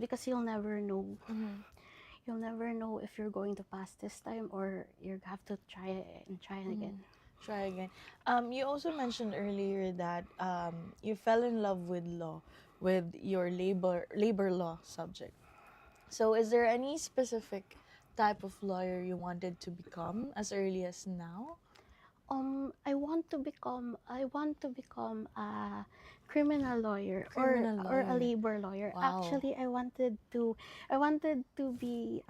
Because you'll never know. Mm-hmm. You'll never know if you're going to pass this time or you have to try and try it again. Try again. You also mentioned earlier that you fell in love with law, with your labor law subject. So, is there any specific type of lawyer you wanted to become as early as now? I want to become a criminal lawyer Criminal or a lawyer. labor lawyer. Wow. Actually, I wanted to be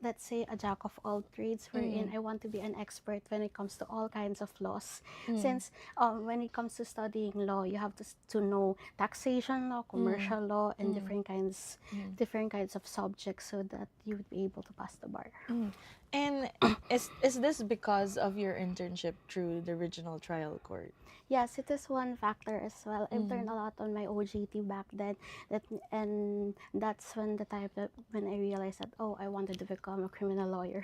let's say a jack of all trades, wherein Mm. I want to be an expert when it comes to all kinds of laws. Mm. Since when it comes to studying law, you have to know taxation law, Mm. commercial law, and Mm. Mm. different kinds of subjects, so that you would be able to pass the bar. Mm. And is this because of your internship through the regional trial court? Yes, it is one factor as well. I've learned Mm. a lot on my OJT back then. And that's when the time that when I realized that, oh, I wanted to become a criminal lawyer.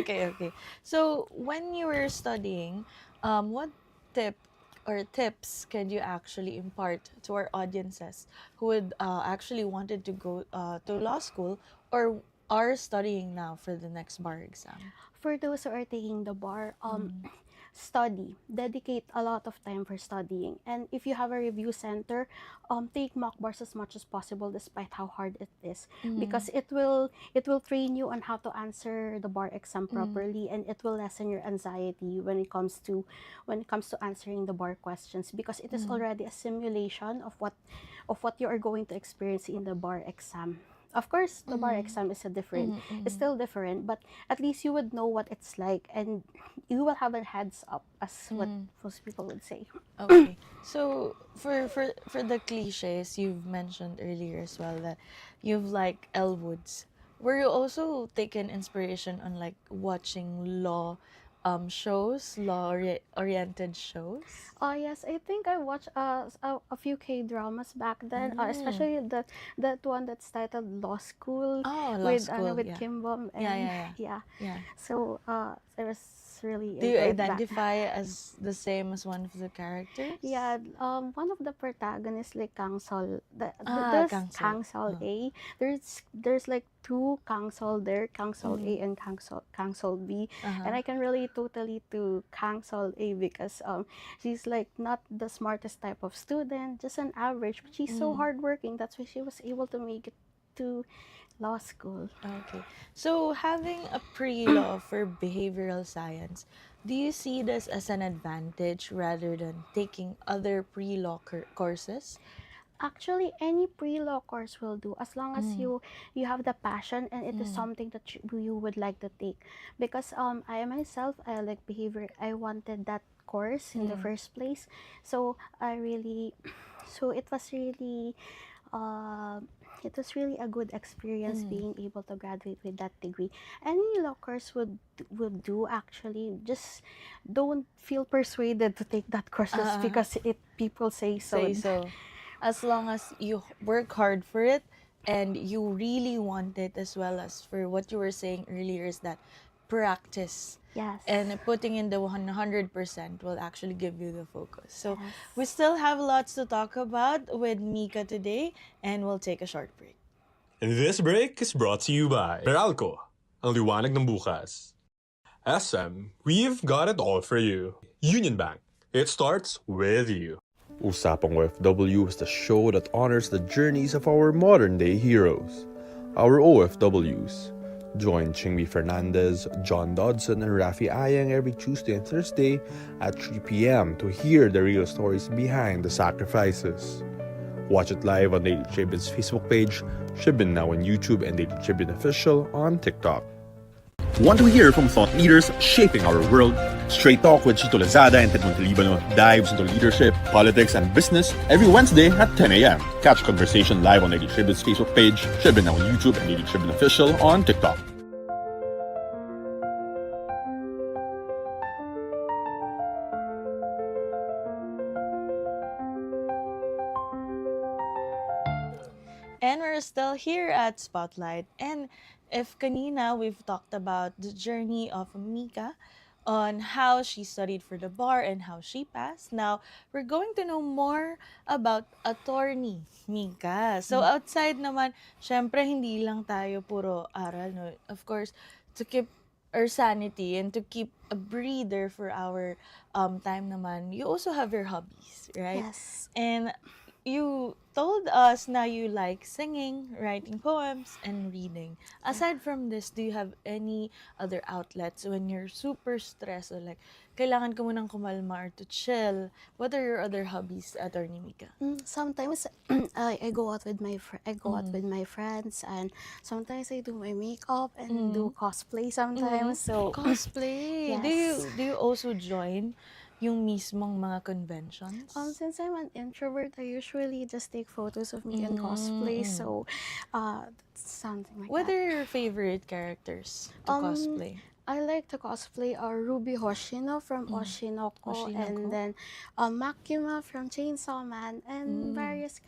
Okay, okay. So when you were studying, what tip or tips can you actually impart to our audiences who would actually wanted to go to law school or are studying now for the next bar exam? For those who are taking the bar, Mm. dedicate a lot of time for studying. And if you have a review center, take mock bars as much as possible, despite how hard it is, Mm. because it will train you on how to answer the bar exam Mm. properly, and it will lessen your anxiety when it comes to answering the bar questions, because it is Mm. already a simulation of what you are going to experience in the bar exam. Of course, the bar Mm. exam is Mm. it's Mm. still different, but at least you would know what it's like, and you will have a heads up, as what Mm. most people would say. Okay. So for the cliches you've mentioned earlier as well that you've like Elwoods. Were you also taken inspiration on like watching law shows, oriented shows? Oh yes, I think I watched a few K dramas back then, Mm. especially that one that's titled Law School, Oh, law school, with yeah. Kim Bum, Yeah, and yeah, yeah. yeah. Yeah. So I was really Do you into it back. identify as the same as one of the characters? Yeah, one of the protagonists, like Ah, there's Kangsol. Kangsol Uh, A. There's like two Kangsol there, Kangsol A mm, and Kangsol B, and uh-huh. I can relate totally to Kangsol A, because she's like not the smartest type of student, just an average, but she's so Mm. hardworking. That's why she was able to make it to law school. Okay. So having a pre-law for behavioral science, do you see this as an advantage rather than taking other pre-law courses? Actually, any pre-law course will do, as long as Mm, you have the passion and it is mm, something that you would like to take. Because I myself, I like behavior. I wanted that course in the mm, first place, so I really, so uh, it was really a good experience mm. being able to graduate with that degree. Any law course would do, actually. Just don't feel persuaded to take that course just Uh, because it people say so. say so. As long as you work hard for it and you really want it, as well as for what you were saying earlier, is that practice Yes. and putting in the 100% will actually give you the focus. So we Yes. still have lots to talk about with Mika today, and we'll take a short break. And this break is brought to you by Meralco, ang liwanag ng bukas. SM, we've got it all for you. Union Bank, it starts with you. Usapang OFW is the show that honors the journeys of our modern-day heroes, our OFWs. Join Chingmi Fernandez, John Dodson, and Rafi Ayang every Tuesday and Thursday at 3 p.m. to hear the real stories behind the sacrifices. Watch it live on Daily Tribune's Facebook page, Tribune Now on YouTube, and Daily Tribune Official on TikTok. Want to hear from thought leaders shaping our world? Straight Talk with Chito Lazada and Ted Montalibano dives into leadership, politics, and business every Wednesday at 10 a.m. Catch conversation live on Daily Tribune's Facebook page, Tribune Now on YouTube, and Daily Tribune Official on TikTok. And we're still here at Spotlight. And if kanina we've talked about the journey of Mika on how she studied for the bar and how she passed, now we're going to know more about attorney Mika. So outside naman, syempre hindi lang tayo puro aral, no? Of course, to keep our sanity and to keep a breather for our time naman, you also have your hobbies, right? Yes. And you told us now you like singing, writing poems, and reading. Aside from this, do you have any other outlets when you're super stressed or like, kailangan ko munang kumalma or to chill? What are your other hobbies, Attorney Mika? Sometimes I go out with my friends, and sometimes I do my makeup and do cosplay sometimes. So Cosplay. yes. Do you also join yung mismong mga conventions? Since I'm an introvert, I usually just take photos of me and cosplay. So, that's something like What that. are your favorite characters to cosplay? I like to cosplay Ruby Hoshino from Oshinoko, Oshinoko. and then Makima from Chainsaw Man, and various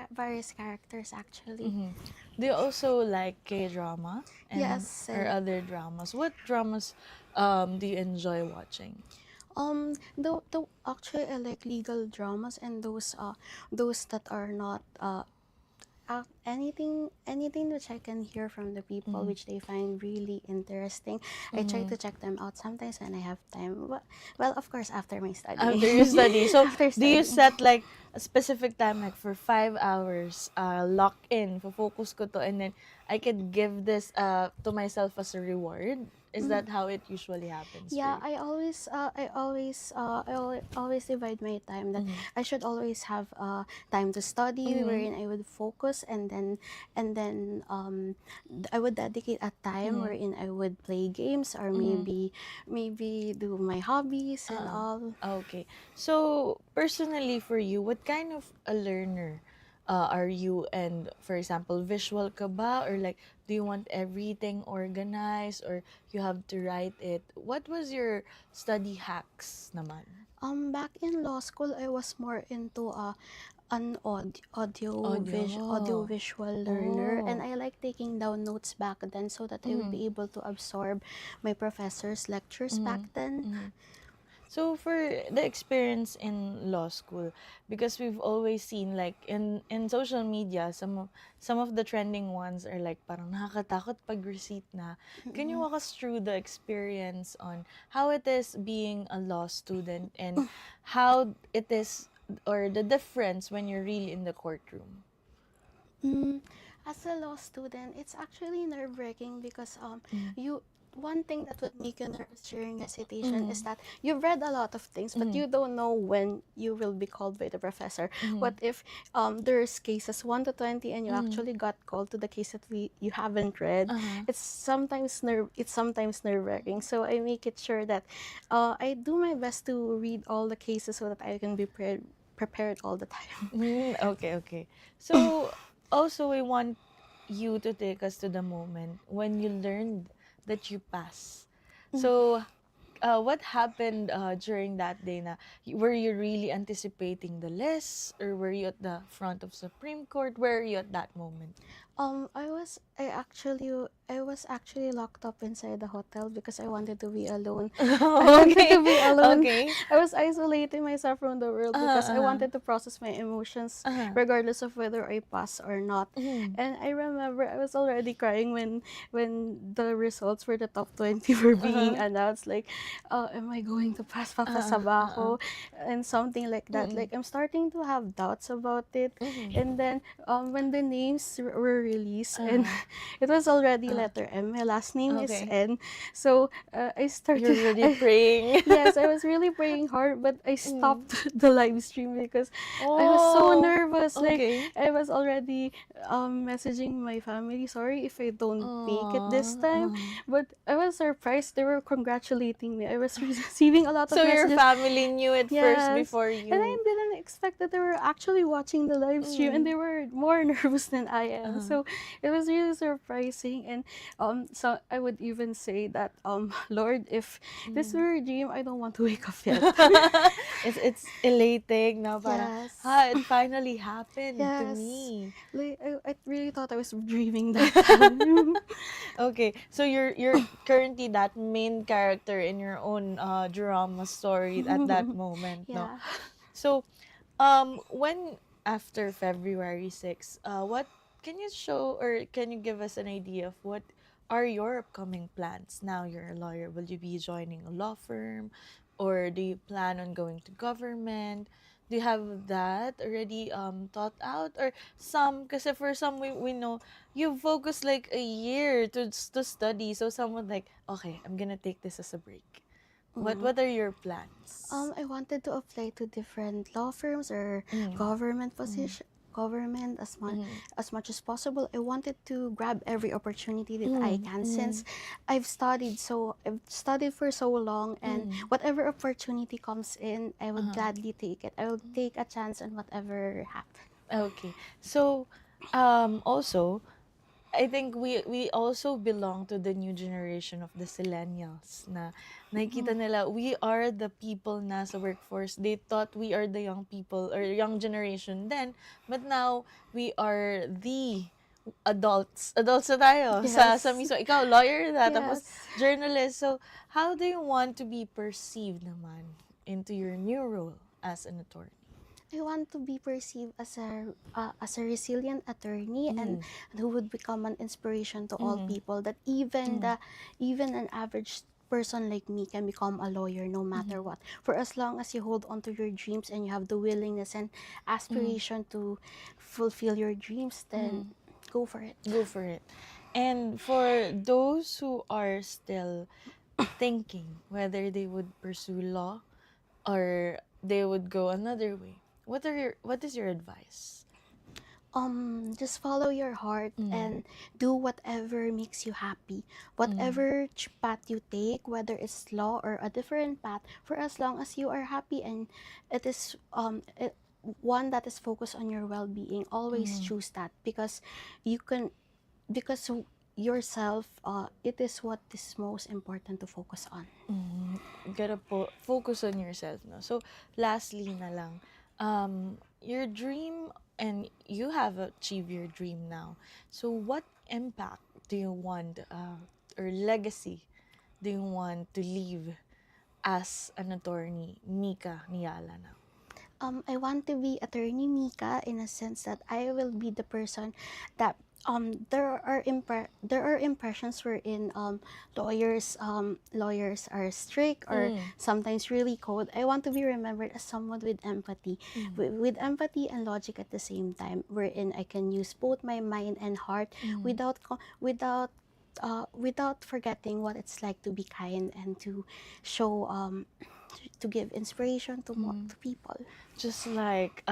characters actually. Do you also like K-drama? Yes, Or and other dramas? What dramas do you enjoy watching? though actually I like legal dramas and those that are not anything which I can hear from the people which they find really interesting. I try to check them out sometimes when I have time. Well, of course, after my study. After you study. So, After do you studying. set like a specific time, like for 5 hours, lock in, focus ko to, and then I could give this to myself as a reward? Is that how it usually happens? Yeah, for you? I always divide my time that I should always have time to study, wherein I would focus, and then I would dedicate a time wherein I would play games, or maybe do my hobbies and all. Okay. So, personally for you, what kind of a learner are you? And for example, visual ka ba? Or like, do you want everything organized? Or you have to write it? What was your study hacks naman? Back in law school, I was more into an audio visual learner, and I like taking down notes back then so that I would be able to absorb my professor's lectures back then. So for the experience in law school, because we've always seen like in social media, some of the trending ones are like parang nakakatakot pag receipt na. Can you walk us through the experience on how it is being a law student and how it is or the difference when you're really in the courtroom? As a law student, it's actually nerve-wracking because you one thing that would make you nervous during recitation is that you've read a lot of things, but you don't know when you will be called by the professor. What if there's cases 1 to 20 and you actually got called to the case that you haven't read? It's sometimes nerve-wracking. So I make it sure that I do my best to read all the cases so that I can be prepared all the time. Okay. So also we want you to take us to the moment when you learned that you pass. So what happened during that day na? Were you really anticipating the list, or were you at the front of Supreme Court? Where are you at that moment? I was actually locked up inside the hotel because I wanted to be alone. I wanted to be alone. Okay. I was isolating myself from the world because I wanted to process my emotions regardless of whether I pass or not. And I remember I was already crying when the results for the top 20 were being announced. Like, am I going to pass? Papasa ba ako? And something like that. Like, I'm starting to have doubts about it. And then when the names were released, and it was already letter M. My last name is Okay. N. So I started. You're really praying. Yes, I was really praying hard, but I stopped the live stream because I was so nervous. Okay. Like, I was already messaging my family, sorry if I don't make it this time. But I was surprised. They were congratulating me. I was receiving a lot of So your messages. family knew it first Yes. before you. And I didn't expect that they were actually watching the live stream and they were more nervous than I am. So it was really surprising. And so I would even say that Lord, if this were a dream, I don't want to wake up yet. It's elating now, para Yes. it finally happened to Yes. me. Like I really thought I was dreaming that time. Okay, so you're currently that main character in your own drama story at that moment, no? Yeah. So, when after February 6th, what can you show or can you give us an idea of what are your upcoming plans? Now you're a lawyer. Will you be joining a law firm, or do you plan on going to government? Do you have that already thought out? Or some, kasi for some we know you focus like a year to study. So someone like, okay, I'm gonna take this as a break. What are your plans? I wanted to apply to different law firms or Mm. government position, government as much as possible. I wanted to grab every opportunity that I can since I've studied for so long, and whatever opportunity comes in, I would gladly take it. I will take a chance on whatever happens. Okay. So, also, I think we also belong to the new generation of the millennials na nakikita nila we are the people na sa workforce. They thought we are the young people or young generation then, but now we are the adults. Adults na tayo sa Yes. mismo. Ikaw, lawyer na, tapos Yes. journalist. So, how do you want to be perceived naman into your new role as an attorney? I want to be perceived as a resilient attorney and who would become an inspiration to all people. That even an average person like me can become a lawyer no matter what. For as long as you hold on to your dreams and you have the willingness and aspiration to fulfill your dreams, then go for it. Go for it. And for those who are still thinking whether they would pursue law or they would go another way, what is your advice? Just follow your heart and do whatever makes you happy. Whatever path you take, whether it's law or a different path, for as long as you are happy and it is one that is focused on your well-being, always choose that because you can because yourself it is what is most important to focus on. You gotta focus on yourself, no? So, lastly na lang, your dream, and you have achieved your dream now. So, what impact do you want, or legacy do you want to leave as an attorney, Mica Niala now? I want to be attorney Mika in a sense that I will be the person that there are impressions wherein lawyers are strict or sometimes really cold. I want to be remembered as someone with empathy, with empathy and logic at the same time, wherein I can use both my mind and heart without forgetting what it's like to be kind and to show to give inspiration to to people. Just like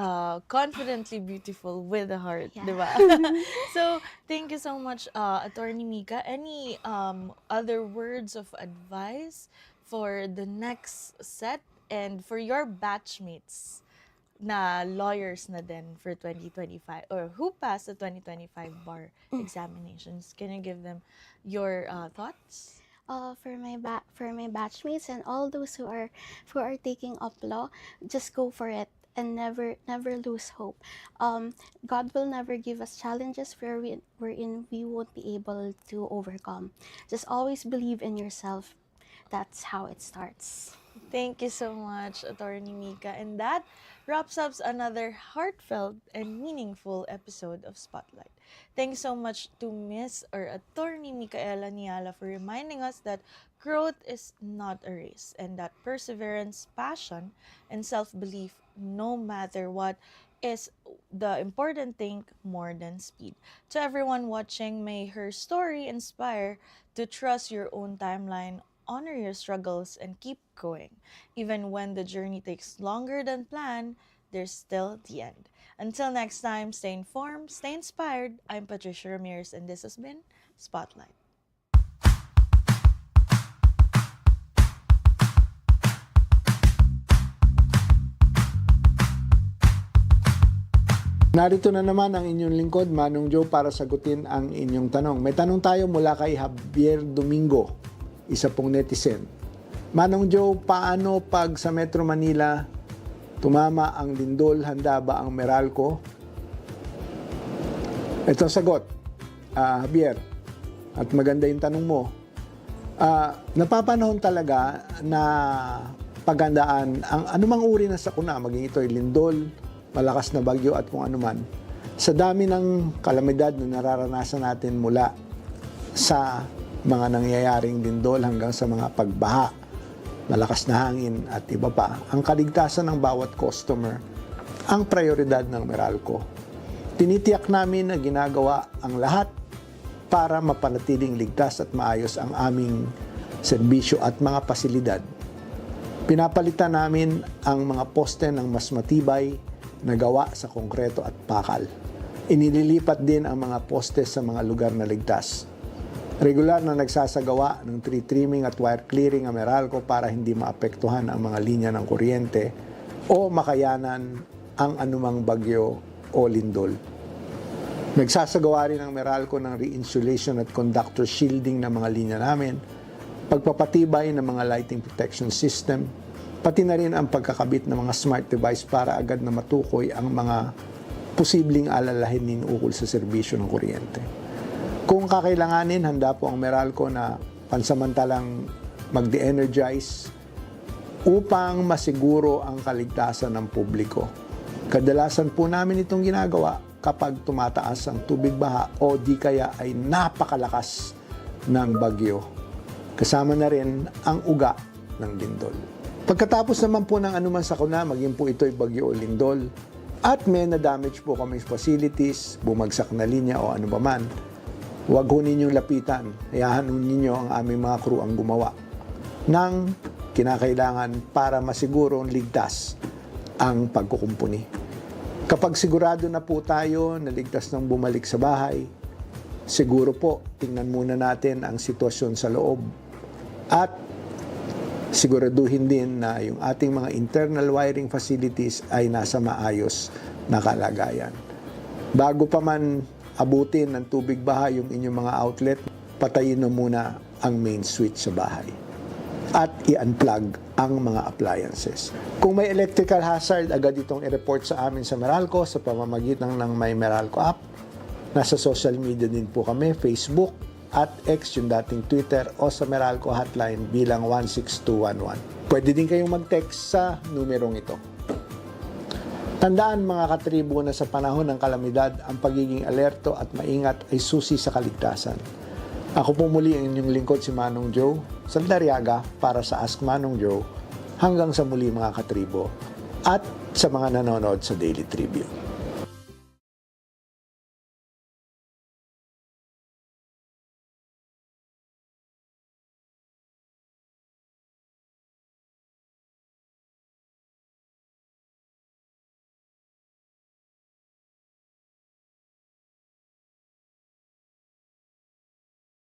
confidently beautiful with a heart, Yeah. diba? So, thank you so much, Attorney Mika. Any other words of advice for the next set and for your batchmates na lawyers na din for 2025 or who passed the 2025 bar examinations? Can you give them your thoughts? For my batchmates and all those who are taking up law, just go for it and never lose hope. God will never give us challenges wherein we won't be able to overcome. Just always believe in yourself. That's how it starts. Thank you so much, Attorney Mika. And that wraps up another heartfelt and meaningful episode of Spotlight. Thanks so much to Miss or Attorney Micaela Niala for reminding us that growth is not a race and that perseverance, passion, and self-belief, no matter what, is the important thing more than speed. To everyone watching, may her story inspire to trust your own timeline, honor your struggles, and keep going. Even when the journey takes longer than planned, there's still the end. Until next time, stay informed, stay inspired. I'm Patricia Ramirez, and this has been Spotlight. Narito na naman ang inyong lingkod, Manong Joe, para sagutin ang inyong tanong. May tanong tayo mula kay Javier Domingo, isa pong netizen. Manong Joe, paano pag sa Metro Manila tumama ang lindol, handa ba ang Meralco? Ito ang sagot, Javier, at maganda yung tanong mo. Napapanahon talaga na paghandaan ang anumang uri ng sakuna, maging ito'y lindol, malakas na bagyo at kung anuman, sa dami ng kalamidad na nararanasan natin mula sa mga nangyayaring lindol hanggang sa mga pagbaha, malakas na hangin at iba pa, ang kaligtasan ng bawat customer ang prioridad ng Meralco. Tinitiyak namin na ginagawa ang lahat para mapanatiling ligtas at maayos ang aming serbisyo at mga pasilidad. Pinapalitan namin ang mga poste ng mas matibay na gawa sa konkreto at pakal. Inililipat din ang mga poste sa mga lugar na ligtas. Regular na nagsasagawa ng tree trimming at wire clearing ang Meralco para hindi maapektuhan ang mga linya ng kuryente o makayanan ang anumang bagyo o lindol. Nagsasagawa rin ang Meralco ng re-insulation at conductor shielding ng mga linya namin, pagpapatibay ng mga lighting protection system, pati na rin ang pagkakabit ng mga smart device para agad na matukoy ang mga posibleng alalahanin ukol sa serbisyo ng kuryente. Kung kakailanganin, handa po ang Meralco na pansamantalang mag-de-energize upang masiguro ang kaligtasan ng publiko. Kadalasan po namin itong ginagawa kapag tumataas ang tubig baha o di kaya ay napakalakas ng bagyo. Kasama na rin ang uga ng lindol. Pagkatapos naman po ng anuman sakuna, maging po ito'y bagyo o lindol, at may na-damage po kami facilities, bumagsak na linya o ano ba man, huwag ho ninyong lapitan. Hayaan ninyo ang aming mga crew ang gumawa ng kinakailangan para masigurong ligtas ang pagkukumpuni. Kapag sigurado na po tayo na ligtas nang bumalik sa bahay, siguro po tingnan muna natin ang sitwasyon sa loob at siguraduhin din na yung ating mga internal wiring facilities ay nasa maayos na kalagayan. Bago pa man abutin ng tubig baha yung inyong mga outlet, patayin na muna ang main switch sa bahay at i-unplug ang mga appliances. Kung may electrical hazard, agad itong i-report sa amin sa Meralco sa pamamagitan ng My Meralco app. Nasa social media din po kami, Facebook at X, yung dating Twitter, o sa Meralco hotline bilang 16211. Pwede din kayong mag-text sa numerong ito. Tandaan mga katribo na sa panahon ng kalamidad, ang pagiging alerto at maingat ay susi sa kaligtasan. Ako po muli ang inyong lingkod si Manong Joe, Saldariaga para sa Ask Manong Joe. Hanggang sa muli mga katribo at sa mga nanonood sa Daily Tribune.